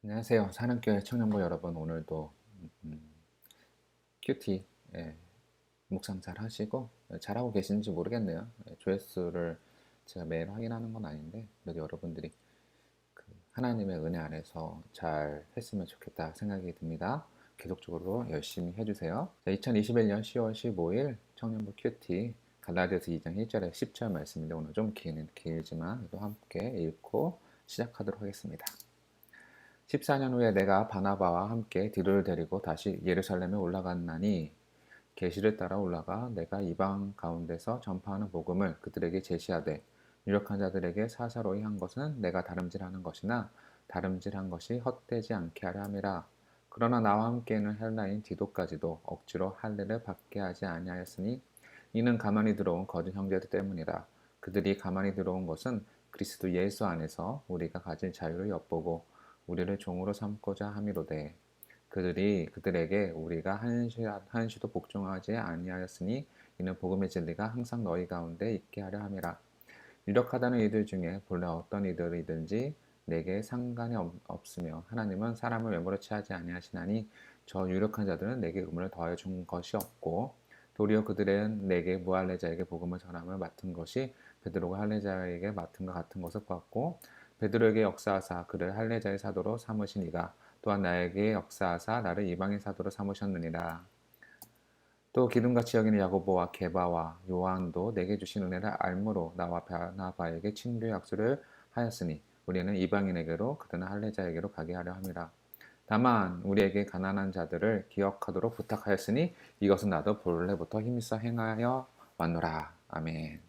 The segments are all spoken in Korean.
안녕하세요. 사랑교회 청년부 여러분. 오늘도 음, 큐티 묵상 잘 하시고 잘하고 계신지 모르겠네요. 조회수를 제가 매일 확인하는 건 아닌데 그래도 여러분들이 그 하나님의 은혜 안에서 잘 했으면 좋겠다 생각이 듭니다. 계속적으로 열심히 해주세요. 자, 2021년 10월 15일 청년부 큐티 갈라디아서 2장 1절에 10절 말씀인데 오늘 좀 길지만 또 함께 읽고 시작하도록 하겠습니다. 14년 후에 내가 바나바와 함께 디도를 데리고 다시 예루살렘에 올라갔나니 계시를 따라 올라가 내가 이방 가운데서 전파하는 복음을 그들에게 제시하되 유력한 자들에게 사사로이 한 것은 내가 다름질하는 것이나 다름질한 것이 헛되지 않게 하려 함이라. 그러나 나와 함께 있는 헬라인 디도까지도 억지로 할례를 받게 하지 아니하였으니 이는 가만히 들어온 거짓 형제들 때문이라. 그들이 가만히 들어온 것은 그리스도 예수 안에서 우리가 가진 자유를 엿보고 우리를 종으로 삼고자 함이로되 그들이 그들에게 우리가 한시도 복종하지 아니하였으니 이는 복음의 진리가 항상 너희 가운데 있게 하려 함이라. 유력하다는 이들 중에 본래 어떤 이들이든지 내게 상관이 없으며 하나님은 사람을 외모로 취하지 아니하시나니 저 유력한 자들은 내게 의문을 더해 준 것이 없고 도리어 그들은 내게 무할례자에게 복음을 전함을 맡은 것이 베드로가 할례자에게 맡은 것 같은 것을 보았고 베드로에게 역사하사 그를 할례자의 사도로 삼으시니가 또한 나에게 역사하사 나를 이방인 사도로 삼으셨느니라. 또 기둥같이 여기는 야고보와 게바와 요한도 내게 주신 은혜를 알므로 나와 바나바에게 친교의 약속을 하였으니 우리는 이방인에게로 그들은 할례자에게로 가게 하려 함이라. 다만 우리에게 가난한 자들을 기억하도록 부탁하였으니 이것은 나도 본래부터 힘써 행하여 왔노라. 아멘.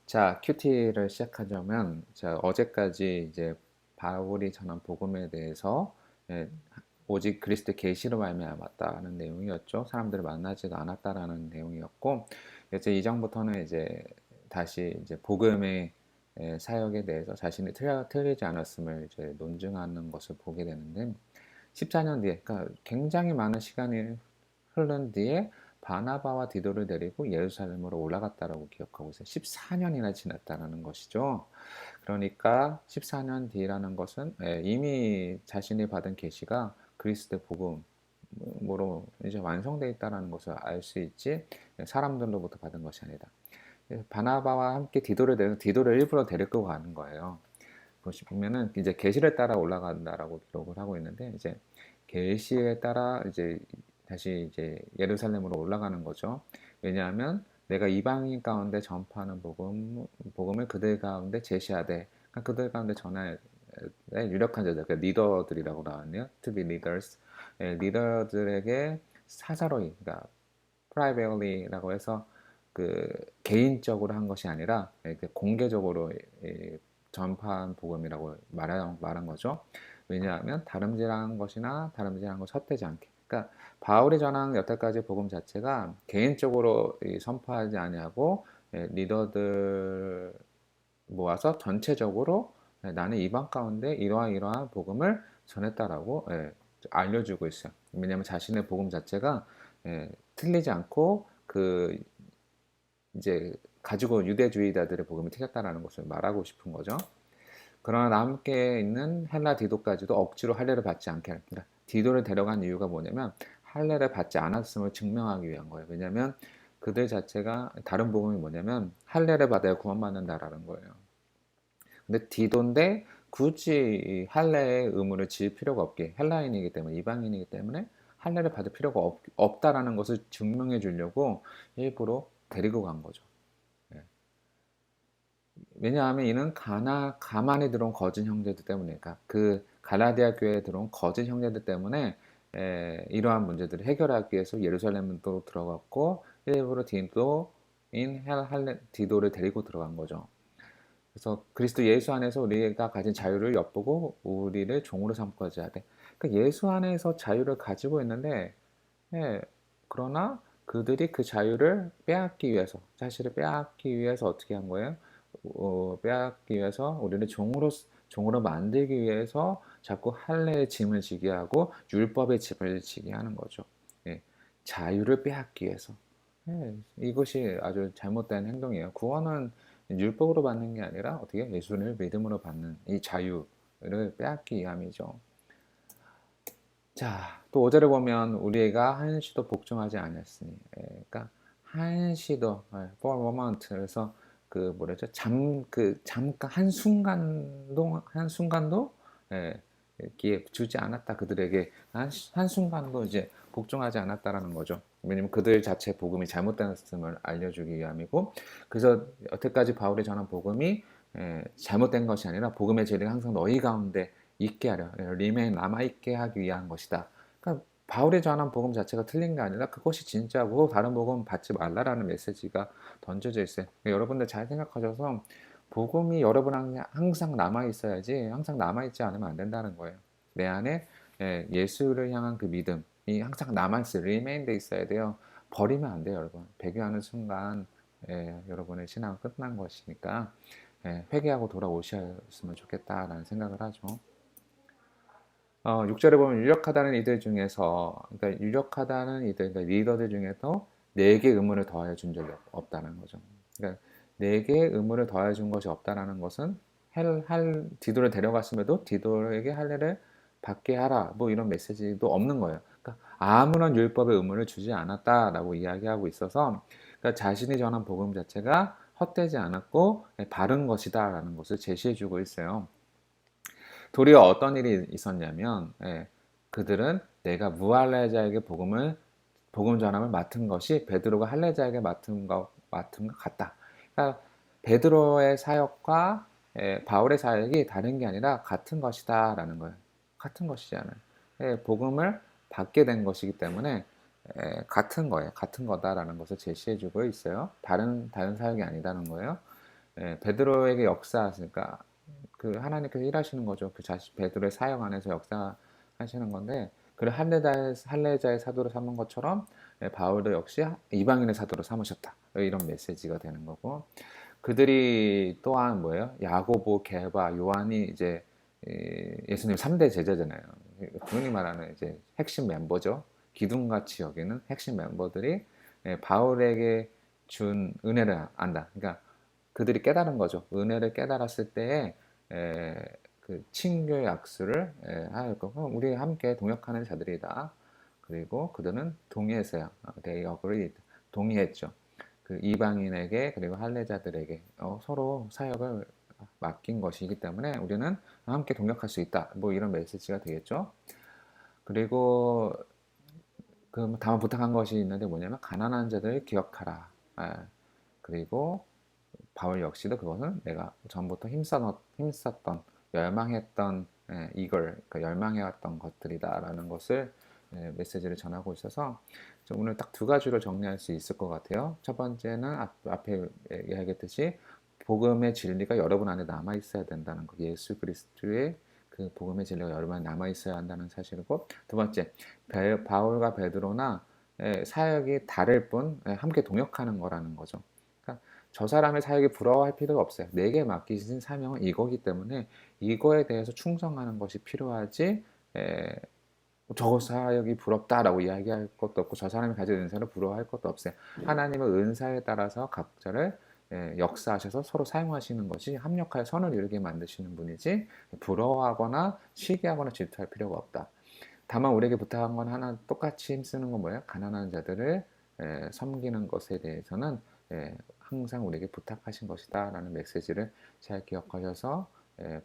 자, 큐티를 시작하자면 자, 어제까지 이제 바울이 전한 복음에 대해서 오직 그리스도 계시로 말미암았다는 내용이었죠. 사람들을 만나지도 않았다라는 내용이었고, 이제 이 장부터는 이제 다시 이제 복음의 사역에 대해서 자신이 틀리지 않았음을 이제 논증하는 것을 보게 되는데, 14년 뒤에, 그러니까 굉장히 많은 시간이 흐른 뒤에 바나바와 디도를 데리고 예루살렘으로 올라갔다라고 기억하고 있어요. 14년이나 지났다는 것이죠. 그러니까 14년 뒤라는 것은 이미 자신이 받은 계시가 그리스도의 복음으로 이제 완성되어 있다는 것을 알 수 있지 사람들로부터 받은 것이 아니다. 바나바와 함께 디도를 일부러 데리고 가는 거예요. 보시면은 이제 계시를 따라 올라간다라고 기록을 하고 있는데 이제 계시에 따라 이제 다시 이제 예루살렘으로 올라가는 거죠. 왜냐하면 내가 이방인 가운데 전파하는 복음을 그들 가운데 제시하되, 그러니까 그들 가운데 전할 유력한 자들, 그러니까 리더들이라고 나왔네요. To be leaders, 리더들에게 사사로이, 그러니까 privately라고 해서 그 개인적으로 한 것이 아니라 이렇게 공개적으로 전파한 복음이라고 말한 거죠. 왜냐하면 다름질한 것이나 다름질한 것 헛되지 않게. 그러니까 바울이 전한 여태까지 복음 자체가 개인적으로 선포하지 아니하고 리더들 모아서 전체적으로 나는 이방 가운데 이러한 복음을 전했다라고 알려주고 있어요. 왜냐하면 자신의 복음 자체가 틀리지 않고 그 이제 가지고 유대주의자들의 복음이 틀렸다라는 것을 말하고 싶은 거죠. 그러나 함께 있는 헬라 디도까지도 억지로 할례를 받지 않게 합니다. 그러니까 디도를 데려간 이유가 뭐냐면 할례를 받지 않았음을 증명하기 위한 거예요. 왜냐하면 그들 자체가 다른 복음이 뭐냐면 할례를 받아야 구원받는다라는 거예요. 근데 디도인데 굳이 할례의 의무를 질 필요가 없게, 헬라인이기 때문에, 이방인이기 때문에 할례를 받을 필요가 없다라는 것을 증명해 주려고 일부러 데리고 간 거죠. 예. 왜냐하면 이는 가만히 들어온 거짓 형제들 때문에, 그러니까 그 갈라디아 교회에 들어온 거짓 형제들 때문에 이러한 문제들을 해결하기 위해서 예루살렘도 들어갔고 일부러 디도를 데리고 들어간 거죠. 그래서 그리스도 예수 안에서 우리가 가진 자유를 엿보고 우리를 종으로 삼고자 하되, 그러니까 예수 안에서 자유를 가지고 있는데, 예, 그러나 그들이 그 자유를 빼앗기 위해서, 사실을 빼앗기 위해서 어떻게 한 거예요? 빼앗기 위해서 우리를 종으로 만들기 위해서 자꾸 할례의 짐을 지게 하고 율법의 짐을 지게 하는 거죠. 예, 자유를 빼앗기 위해서. 이것이 아주 잘못된 행동이에요. 구원은 율법으로 받는 게 아니라 어떻게 예수를 믿음으로 받는 이 자유, 이를 빼앗기 위함이죠. 자, 또 5절에 보면 우리가 한시도 복종하지 않았으니, 그러니까 한시도 for a moment, 그래서 그 뭐랬죠? 잠깐 한 순간도 예, 기회 주지 않았다. 그들에게 한순간도 이제 복종하지 않았다라는 거죠. 왜냐면 그들 자체 복음이 잘못됐음을 알려주기 위함이고, 그래서 여태까지 바울이 전한 복음이 잘못된 것이 아니라 복음의 진리가 항상 너희 가운데 있게 하려, remain, 남아있게 하기 위한 것이다. 그러니까 바울이 전한 복음 자체가 틀린 게 아니라 그것이 진짜고 다른 복음 받지 말라라는 메시지가 던져져 있어요. 그러니까 여러분들 잘 생각하셔서 복음이 여러분 항상 남아있어야지, 항상 남아있지 않으면 안 된다는 거예요. 내 안에 예수를 향한 그 믿음이 항상 남아있어요. remain 돼 있어야 돼요. 버리면 안 돼요, 여러분. 배교하는 순간 여러분의 신앙은 끝난 것이니까 회개하고 돌아오셨으면 좋겠다라는 생각을 하죠. 6절에 보면 유력하다는 이들 중에서, 그러니까 유력하다는 이들, 그러니까 리더들 중에서 내게 의무를 더하여 준 적이 없다는 거죠. 그러니까 내게 의무를 더하여 준 것이 없다라는 것은 디도를 데려갔음에도 디도에게 할례를 받게 하라, 뭐 이런 메시지도 없는 거예요. 그러니까 아무런 율법의 의무를 주지 않았다라고 이야기하고 있어서, 그러니까 자신이 전한 복음 자체가 헛되지 않았고 바른 것이다라는 것을 제시해주고 있어요. 도리어 어떤 일이 있었냐면, 그들은 내가 무할례자에게 복음 전함을 맡은 것이 베드로가 할례자에게 맡은 것 같다. 그러니까 베드로의 사역과 바울의 사역이 다른 게 아니라 같은 것이다라는 거예요. 같은 것이잖아요. 복음을 받게 된 것이기 때문에 같은 거예요. 같은 거다라는 것을 제시해주고 있어요. 다른 사역이 아니다는 거예요. 베드로에게 역사하니까 그 하나님께서 일하시는 거죠. 그 베드로의 사역 안에서 역사하시는 건데, 그를 할례자의 사도로 삼은 것처럼 바울도 역시 이방인의 사도로 삼으셨다. 이런 메시지가 되는 거고, 그들이 또한 뭐예요? 야고보, 게바, 요한이 이제 예수님 3대 제자잖아요. 흔히 말하는 이제 핵심 멤버죠. 기둥같이 여기는 핵심 멤버들이 바울에게 준 은혜를 안다. 그러니까 그들이 깨달은 거죠. 은혜를 깨달았을 때에 그 친교의 악수를 하였고, 우리 함께 동역하는 자들이다. 그리고 그들은 동의했어요. They agreed. 동의했죠. 그 이방인에게 그리고 할례자들에게 서로 사역을 맡긴 것이기 때문에 우리는 함께 동역할 수 있다. 뭐 이런 메시지가 되겠죠. 그리고 그 다만 부탁한 것이 있는데 뭐냐면 가난한 자들을 기억하라. 그리고 바울 역시도 그것은 내가 전부터 힘썼던 열망했던 이걸 그러니까 열망해왔던 것들이다라는 것을 메시지를 전하고 있어서 오늘 딱 두 가지로 정리할 수 있을 것 같아요. 첫 번째는 앞에 이야기했듯이 복음의 진리가 여러분 안에 남아 있어야 된다는 것, 예수 그리스도의 그 복음의 진리가 여러분 안에 남아 있어야 한다는 사실이고, 두 번째 바울과 베드로나 사역이 다를 뿐 함께 동역하는 거라는 거죠. 그러니까 저 사람의 사역이 부러워할 필요가 없어요. 내게 맡기신 사명은 이거기 때문에 이거에 대해서 충성하는 것이 필요하지, 저 사역이 부럽다라고 이야기할 것도 없고 저 사람이 가진 은사를 부러워할 것도 없어요. 하나님의 은사에 따라서 각자를 역사하셔서 서로 사용하시는 것이 합력하여 선을 이루게 만드시는 분이지, 부러워하거나 시기하거나 질투할 필요가 없다. 다만 우리에게 부탁한 건 하나, 똑같이 힘쓰는 건 뭐예요? 가난한 자들을 섬기는 것에 대해서는 항상 우리에게 부탁하신 것이다 라는 메시지를 잘 기억하셔서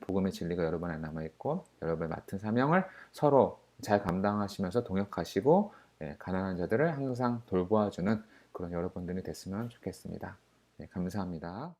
복음의 진리가 여러분 안에 남아있고 여러분의 맡은 사명을 서로 잘 감당하시면서 동역하시고 가난한 자들을 항상 돌보아주는 그런 여러분들이 됐으면 좋겠습니다. 감사합니다.